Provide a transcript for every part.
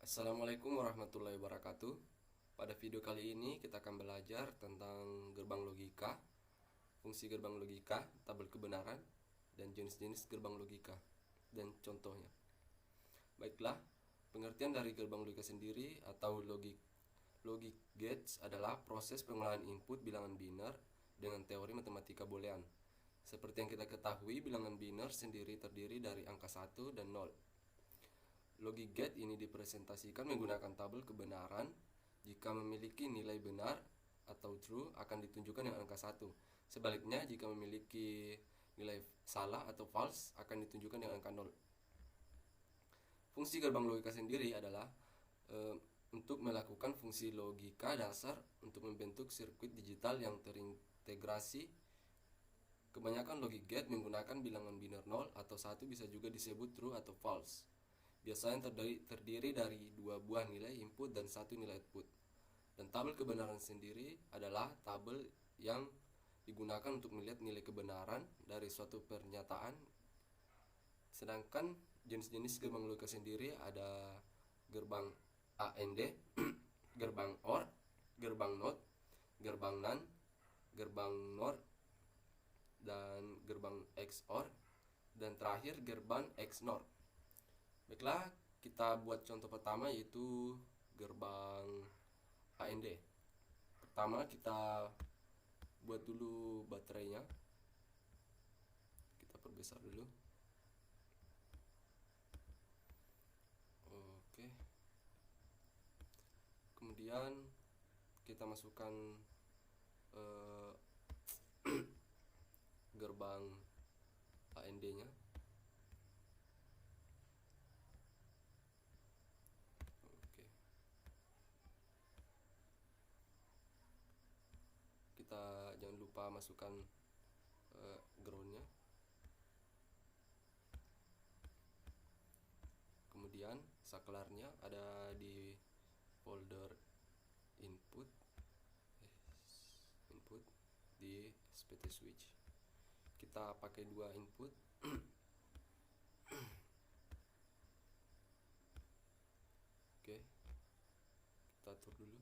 Assalamualaikum warahmatullahi wabarakatuh. Pada video kali ini kita akan belajar tentang gerbang logika, fungsi gerbang logika, tabel kebenaran, dan jenis-jenis gerbang logika, dan contohnya. Baiklah, pengertian dari gerbang logika sendiri atau logic gates adalah proses pengolahan input bilangan biner dengan teori matematika boolean. Seperti yang kita ketahui, bilangan biner sendiri terdiri dari angka 1 dan 0. Logic gate ini dipresentasikan menggunakan tabel kebenaran. Jika memiliki nilai benar atau true akan ditunjukkan dengan angka 1. Sebaliknya, jika memiliki nilai salah atau false akan ditunjukkan dengan angka 0. Fungsi gerbang logika sendiri adalah untuk melakukan fungsi logika dasar untuk membentuk sirkuit digital yang terintegrasi. Kebanyakan logic gate menggunakan bilangan biner 0 atau 1, bisa juga disebut true atau false. Biasanya terdiri dari dua buah nilai input dan satu nilai output. Dan tabel kebenaran sendiri adalah tabel yang digunakan untuk melihat nilai kebenaran dari suatu pernyataan. Sedangkan jenis-jenis gerbang logika sendiri ada gerbang AND, gerbang OR, gerbang NOT, gerbang NAND, gerbang NOR, dan gerbang XOR, dan terakhir gerbang XNOR. Baiklah, kita buat contoh pertama, yaitu gerbang AND. Pertama, kita buat dulu baterainya. Kita perbesar dulu. Oke. Kemudian kita masukkan gerbang AND-nya. Kita jangan lupa masukkan groundnya. Kemudian saklarnya ada di folder input di SPT switch. Kita pakai dua input. Oke, kita atur dulu.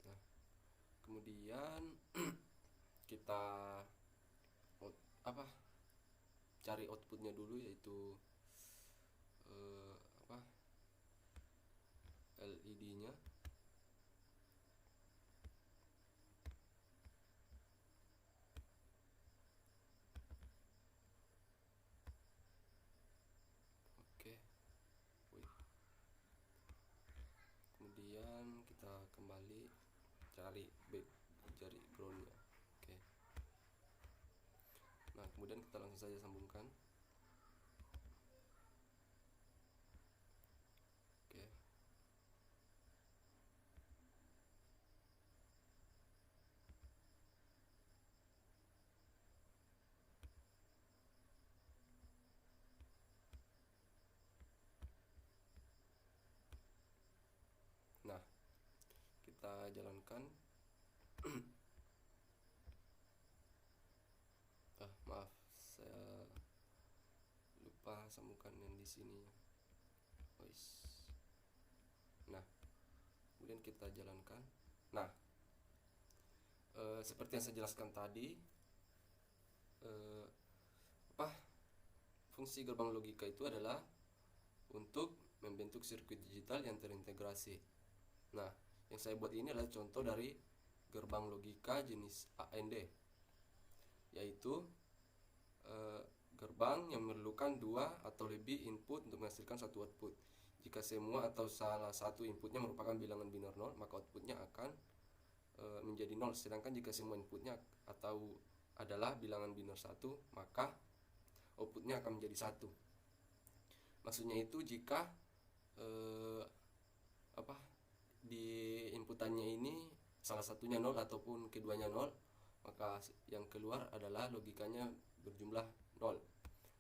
Nah, kemudian kita cari outputnya dulu, yaitu LED-nya. Oke. Kemudian kita kembali cari groundnya. Oke. Nah, kemudian kita langsung saja sambungkan. Oke. Nah, kita jalankan. Maaf, saya lupa sambungkan yang di sini. Nah, kemudian kita jalankan. Nah, seperti yang saya jelaskan tadi, fungsi gerbang logika itu adalah untuk membentuk sirkuit digital yang terintegrasi. Nah, yang saya buat ini adalah contoh dari gerbang logika jenis AND, yaitu gerbang yang memerlukan dua atau lebih input untuk menghasilkan satu output. Jika semua atau salah satu inputnya merupakan bilangan biner 0, maka outputnya akan menjadi 0. Sedangkan jika semua inputnya atau adalah bilangan biner 1, maka outputnya akan menjadi 1. Maksudnya itu jika di inputannya ini salah satunya 0 ataupun keduanya 0, maka yang keluar adalah logikanya berjumlah 0.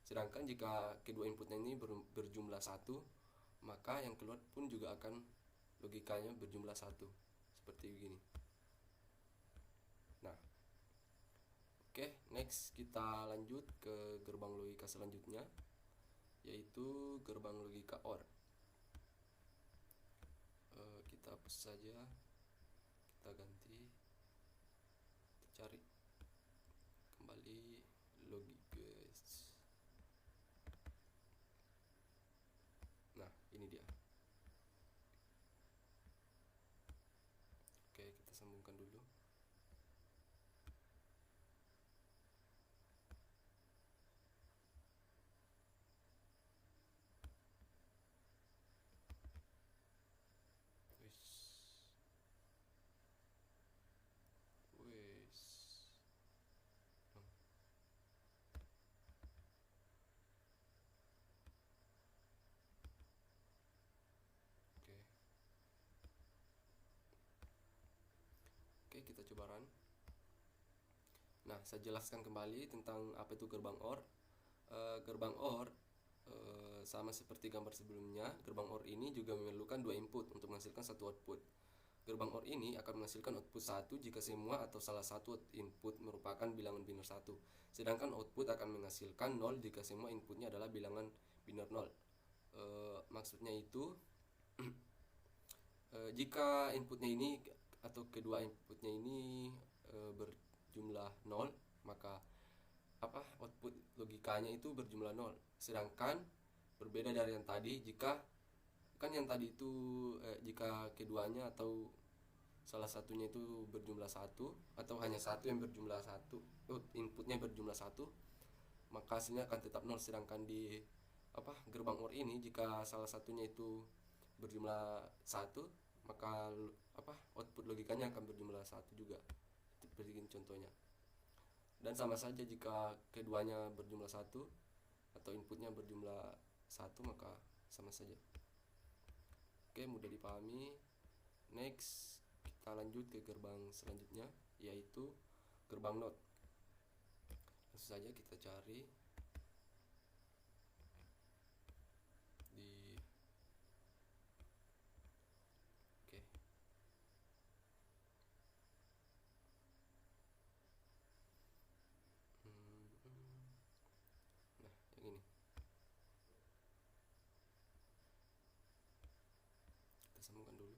Sedangkan jika kedua inputnya ini berjumlah 1, maka yang keluar pun juga akan logikanya berjumlah 1. Seperti begini. Oke, next kita lanjut ke gerbang logika selanjutnya, yaitu gerbang logika OR. Kita hapus saja, kita ganti, kita cari kembali Logiges. Nah, ini dia. Oke, kita sambungkan dulu. Oke, kita coba run. Nah, saya jelaskan kembali tentang apa itu gerbang OR. Gerbang OR sama seperti gambar sebelumnya, gerbang OR ini juga memerlukan dua input untuk menghasilkan satu output. Gerbang OR ini akan menghasilkan output 1 jika semua atau salah satu input merupakan bilangan biner 1. Sedangkan output akan menghasilkan 0 jika semua inputnya adalah bilangan biner 0. Maksudnya itu jika inputnya ini atau kedua inputnya ini berjumlah 0, maka output logikanya itu berjumlah 0. Sedangkan berbeda dari yang tadi, jika kan yang tadi itu jika keduanya atau salah satunya itu berjumlah 1 atau hanya satu yang berjumlah 1, inputnya berjumlah 1, maka hasilnya akan tetap 0. Sedangkan di gerbang OR ini, jika salah satunya itu berjumlah 1, maka output logikanya akan berjumlah 1 juga. Seperti ini contohnya. Dan sama saja jika keduanya berjumlah 1 atau inputnya berjumlah 1, maka sama saja. Oke, mudah dipahami. Next, kita lanjut ke gerbang selanjutnya, yaitu gerbang NOT. Langsung saja kita cari di nah, yang ini. Kita sambungkan dulu.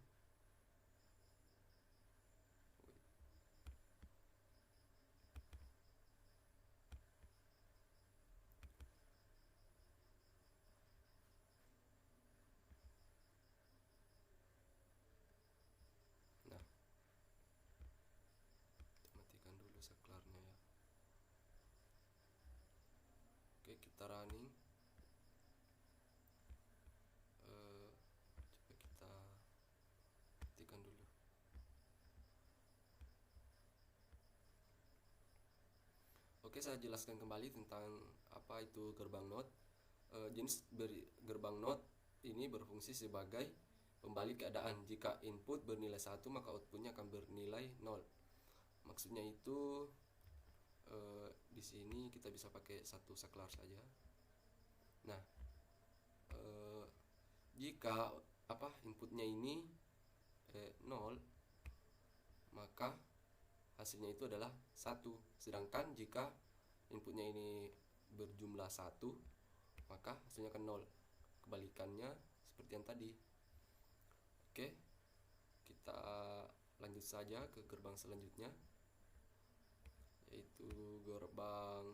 Nah, kita matikan dulu saklarnya ya. Oke, kita running. Coba kita matikan dulu. Oke, saya jelaskan kembali tentang apa itu gerbang NOT. Jenis gerbang NOT ini berfungsi sebagai pembalik keadaan. Jika input bernilai 1, maka outputnya akan bernilai 0. Maksudnya itu di sini kita bisa pakai satu saklar saja. Nah, jika inputnya ini 0, maka hasilnya itu adalah 1. Sedangkan jika inputnya ini berjumlah 1, maka hasilnya akan 0. Kebalikannya seperti yang tadi. Oke, kita lanjut saja ke gerbang selanjutnya, yaitu gerbang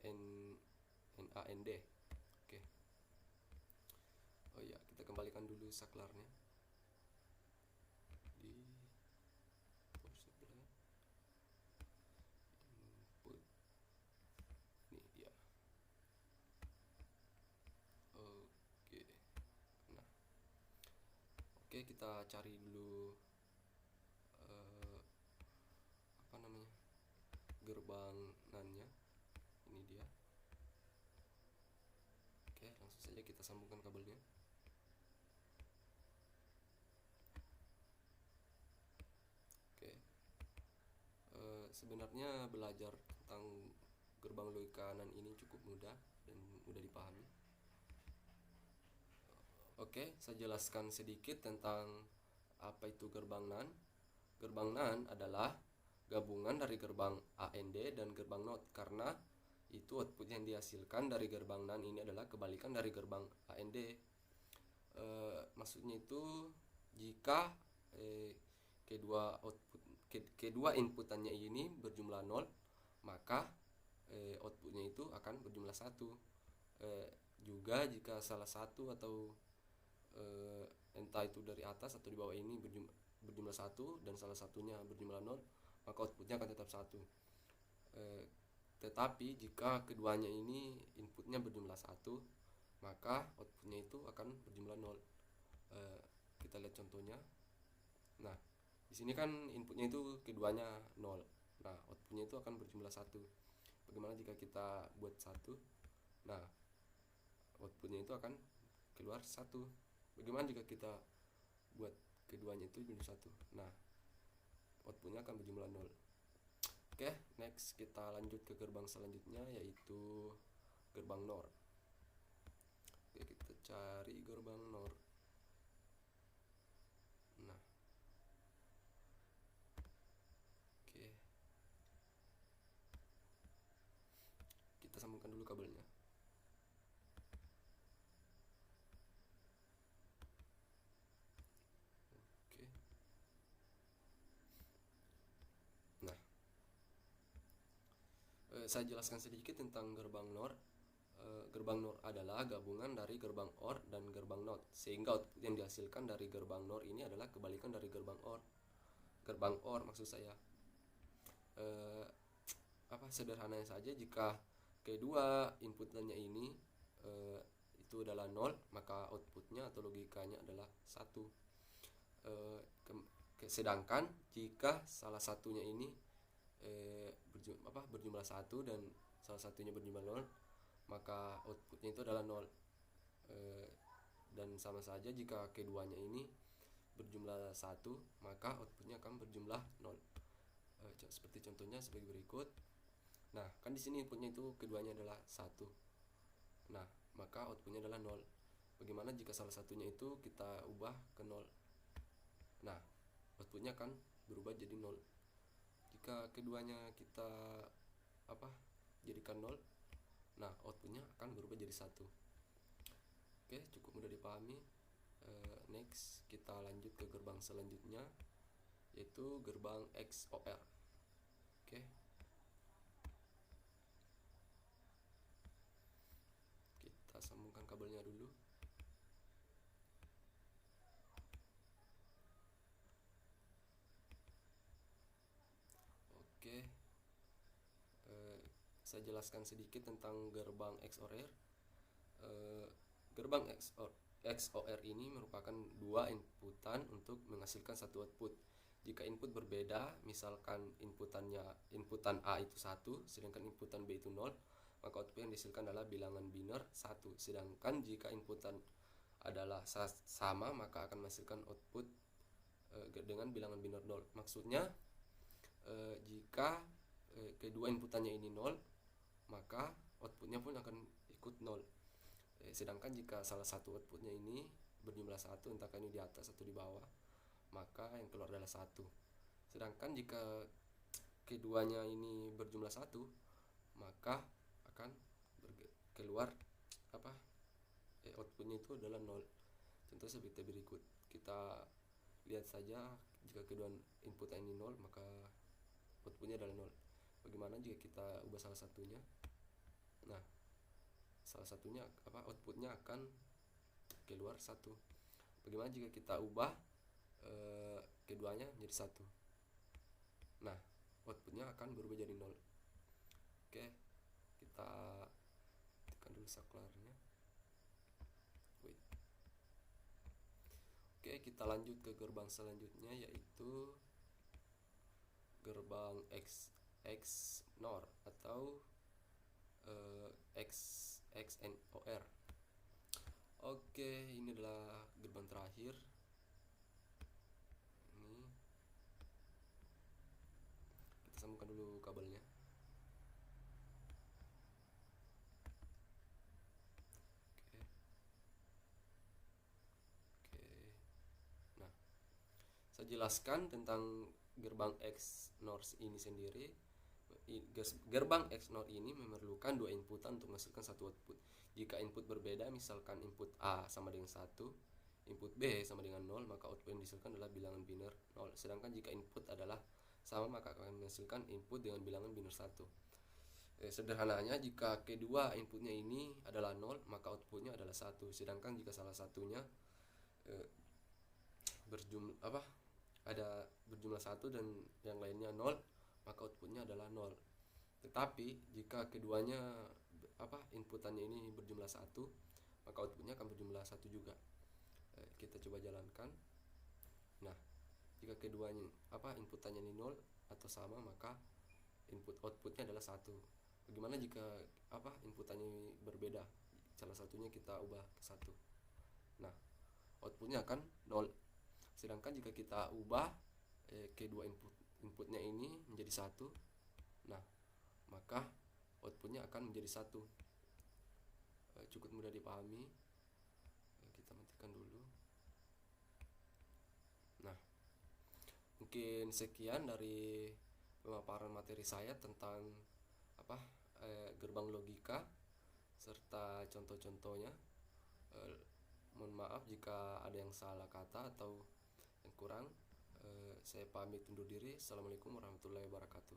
NAND. Oke. Oh ya, kita kembalikan dulu saklarnya di power supply input. Ini dia. Oke. Nah, oke, kita cari dulu gerbang NAND-nya. Ini dia. Oke, langsung saja kita sambungkan kabelnya. Oke. Sebenarnya belajar tentang gerbang logika NAND ini cukup mudah dan mudah dipahami. Oke, saya jelaskan sedikit tentang apa itu gerbang NAND. Gerbang NAND adalah gabungan dari gerbang AND dan gerbang NOT, karena itu output yang dihasilkan dari gerbang NAND ini adalah kebalikan dari gerbang AND. Maksudnya itu jika kedua inputannya ini berjumlah 0, maka outputnya itu akan berjumlah 1. Juga jika salah satu atau entah itu dari atas atau di bawah ini berjumlah 1 dan salah satunya berjumlah 0, maka outputnya akan tetap 1. Tetapi jika keduanya ini inputnya berjumlah 1, maka outputnya itu akan berjumlah 0. Kita lihat contohnya. Nah, di sini kan inputnya itu keduanya 0. Nah, outputnya itu akan berjumlah 1. Bagaimana jika kita buat 1? Nah, outputnya itu akan keluar 1. Bagaimana jika kita buat keduanya itu berjumlah 1? Nah, outputnya akan berjumlah 0. Oke, next kita lanjut ke gerbang selanjutnya, yaitu gerbang NOR. Oke, kita cari gerbang NOR. Nah, oke, kita sambungkan dulu kabelnya. Oke. Nah, saya jelaskan sedikit tentang gerbang NOR. Gerbang NOR adalah gabungan dari gerbang OR dan gerbang NOT, sehingga output yang dihasilkan dari gerbang NOR ini adalah kebalikan dari gerbang OR. Gerbang OR maksud saya, sederhananya saja, jika kedua inputannya ini itu adalah 0, maka outputnya atau logikanya adalah 1. Sedangkan jika salah satunya ini berjumlah 1 dan salah satunya berjumlah 0, maka outputnya itu adalah 0. Dan sama saja jika keduanya ini berjumlah 1, maka outputnya akan berjumlah 0. Seperti contohnya sebagai berikut. Nah, kan di sini inputnya itu keduanya adalah 1. Nah, maka outputnya adalah 0. Bagaimana jika salah satunya itu kita ubah ke 0? Nah, outputnya akan berubah jadi 0. Jika keduanya kita jadikan 0, nah outputnya akan berubah jadi 1. Oke, cukup mudah dipahami. Next kita lanjut ke gerbang selanjutnya, yaitu gerbang XOR. Oke, kita sambungkan kabelnya dulu. Oke, saya jelaskan sedikit tentang gerbang XOR. Gerbang XOR ini merupakan dua inputan untuk menghasilkan satu output. Jika input berbeda, misalkan inputan A itu 1, sedangkan inputan B itu 0, maka output yang dihasilkan adalah bilangan biner 1. Sedangkan jika inputan adalah sama, maka akan menghasilkan output dengan bilangan biner 0. Maksudnya jika kedua inputannya ini 0, maka outputnya pun akan ikut 0. Sedangkan jika salah satu outputnya ini berjumlah 1, entah ini di atas atau di bawah, maka yang keluar adalah 1. Sedangkan jika keduanya ini berjumlah 1, maka akan keluar outputnya itu adalah 0. Contoh seperti berikut. Kita lihat saja, jika kedua input ini 0, maka outputnya adalah 0. Bagaimana jika kita ubah salah satunya? Nah, salah satunya outputnya akan keluar 1. Bagaimana jika kita ubah keduanya menjadi 1? Nah, outputnya akan berubah jadi 0. Oke, kita tekan dulu saklarnya. Oke, kita lanjut ke gerbang selanjutnya, yaitu gerbang XNOR atau XNOR. Oke, ini adalah gerbang terakhir. Ini kita sambungkan dulu kabelnya. Saya kita jelaskan tentang gerbang XNOR ini sendiri. Gerbang XNOR ini memerlukan dua inputan untuk menghasilkan satu output. Jika input berbeda, misalkan input A sama dengan 1, input B sama dengan 0, maka output yang dihasilkan adalah bilangan biner 0. Sedangkan jika input adalah sama, maka akan menghasilkan input dengan bilangan biner 1. Sederhananya, jika kedua inputnya ini adalah 0, maka outputnya adalah 1. Sedangkan jika salah satunya berjumlah 1 dan yang lainnya 0, maka outputnya adalah 0. Tetapi jika keduanya inputannya ini berjumlah 1, maka outputnya akan berjumlah 1 juga. Kita coba jalankan. Nah, jika keduanya inputannya ini 0 atau sama, maka outputnya adalah 1. Bagaimana jika inputannya ini berbeda? Salah satunya kita ubah ke 1. Nah, outputnya akan 0. Sedangkan jika kita ubah kedua inputnya ini menjadi 1, nah maka outputnya akan menjadi 1. Cukup mudah dipahami. Kita matikan dulu. Nah, mungkin sekian dari pemaparan materi saya tentang gerbang logika serta contoh-contohnya. Mohon maaf jika ada yang salah kata atau yang kurang. Saya pamit undur diri. Assalamualaikum warahmatullahi wabarakatuh.